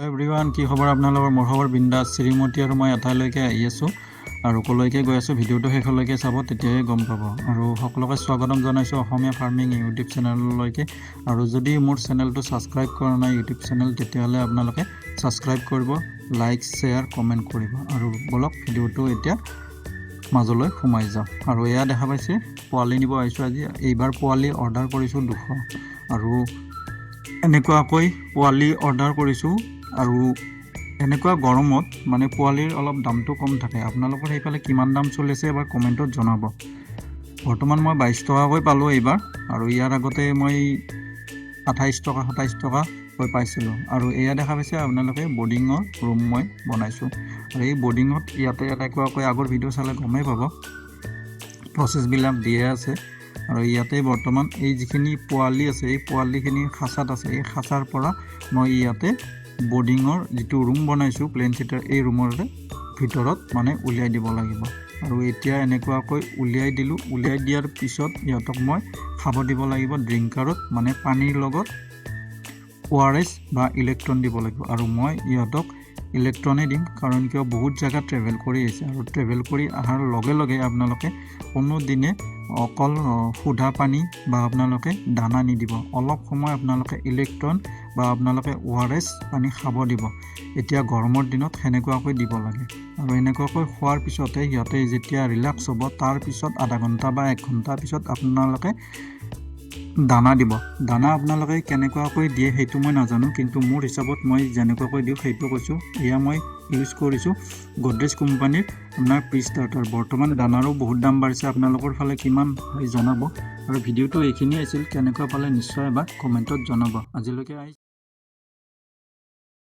everyone কি খবৰ আপোনালোকৰ মোৰ খবৰ বিন্দাছ শ্ৰীমতী আৰু মই এঠাইলৈকে আহি আছোঁ আৰু কলৈকে গৈ আছোঁ ভিডিঅ'টো শেষলৈকে চাব তেতিয়াহে গম পাব আৰু সকলোকে স্বাগতম জনাইছোঁ অসমীয়া ফাৰ্মিং ইউটিউব চেনেললৈকে আৰু যদি মোৰ চেনেলটো ছাবস্ক্ৰাইব কৰা নাই ইউটিউব চেনেল তেতিয়াহ'লে আপোনালোকে ছাবস্ক্ৰাইব কৰিব লাইক শ্বেয়াৰ কমেণ্ট কৰিব আৰু বলক ভিডিঅ'টো এতিয়া মাজলৈ সোমাই যাওঁ আৰু এয়া দেখা পাইছে পোৱালি নিব আহিছোঁ আজি এইবাৰ পোৱালি অৰ্ডাৰ কৰিছোঁ 200 আৰু এনেকুৱাকৈ পোৱালি অৰ্ডাৰ কৰিছোঁ আৰু এনেকুৱা গৰমত মানে পোৱালিৰ অলপ দামটো কম থাকে আপোনালোকৰ সেইফালে কিমান দাম চলিছে এবাৰ কমেণ্টত জনাব বৰ্তমান মই 22 টকাকৈ পালোঁ এইবাৰ আৰু ইয়াৰ আগতে মই 28 টকা 27 টকা হৈ পাইছিলোঁ আৰু এয়া দেখা পাইছে আপোনালোকে বৰ্ডিঙৰ ৰুম মই বনাইছোঁ আৰু এই বৰ্ডিঙত ইয়াতে এনেকুৱাকৈ আগৰ ভিডিঅ' চালে গমেই পাব প্ৰচেছবিলাক দিয়ে আছে আৰু ইয়াতে বৰ্তমান এই যিখিনি পোৱালি আছে এই পোৱালিখিনি খাঁচাত আছে এই খাঁচাৰ পৰা মই ইয়াতে বৰ্ডিঙৰ যিটো ৰুম বনাইছোঁ প্লেন চিটাৰ এই ৰুমৰ ভিতৰত মানে উলিয়াই দিব লাগিব আৰু এতিয়া এনেকুৱাকৈ উলিয়াই দিলোঁ উলিয়াই দিয়াৰ পিছত ইহঁতক মই খাব দিব লাগিব ড্ৰিংকাৰত মানে পানীৰ লগত ORS বা ইলেক্ট্ৰন দিব লাগিব আৰু মই ইহঁতক ইলেক্ট্ৰনে দিম কাৰণ কিয় বহুত জায়গা ট্ৰেভেল কৰি আহিছে আৰু ট্ৰেভেল কৰি অহাৰ লগে লগে আপোনালোকে কোনো দিনে অকল সুধা পানী বা আপোনালোকে দানা নিদিব অলপ সময় আপোনালোকে ইলেক্ট্ৰন বা আপোনালোকে ORS পানী খাব দিব এতিয়া গৰমৰ দিনত সেনেকুৱাকৈ দিব লাগে আৰু এনেকুৱাকৈ খোৱাৰ পিছতে সিহঁতে যেতিয়া ৰিলেক্স হ'ব তাৰ পিছত আধা ঘণ্টা বা 1 ঘণ্টা পিছত আপোনালোকে দানা দিব দানা আপোনালোকে কেনেকুৱাকৈ দিয়ে সেইটো মই নাজানো কিন্তু মোৰ হিচাপত মই যেনেকুৱাকৈ দিওঁ সেইটো কৈছোঁ এয়া মই ইউজ কৰিছোঁ গডৰেজ কোম্পানীৰ আপোনাৰ প্ৰি ষ্টাৰ্টাৰ বৰ্তমান দানাৰো বহুত দাম বাঢ়িছে আপোনালোকৰ ফালে কিমান হয় জনাব আৰু ভিডিঅ'টো এইখিনি আছিল কেনেকুৱা পালে নিশ্চয় এবাৰ কমেণ্টত জনাব আজিলৈকে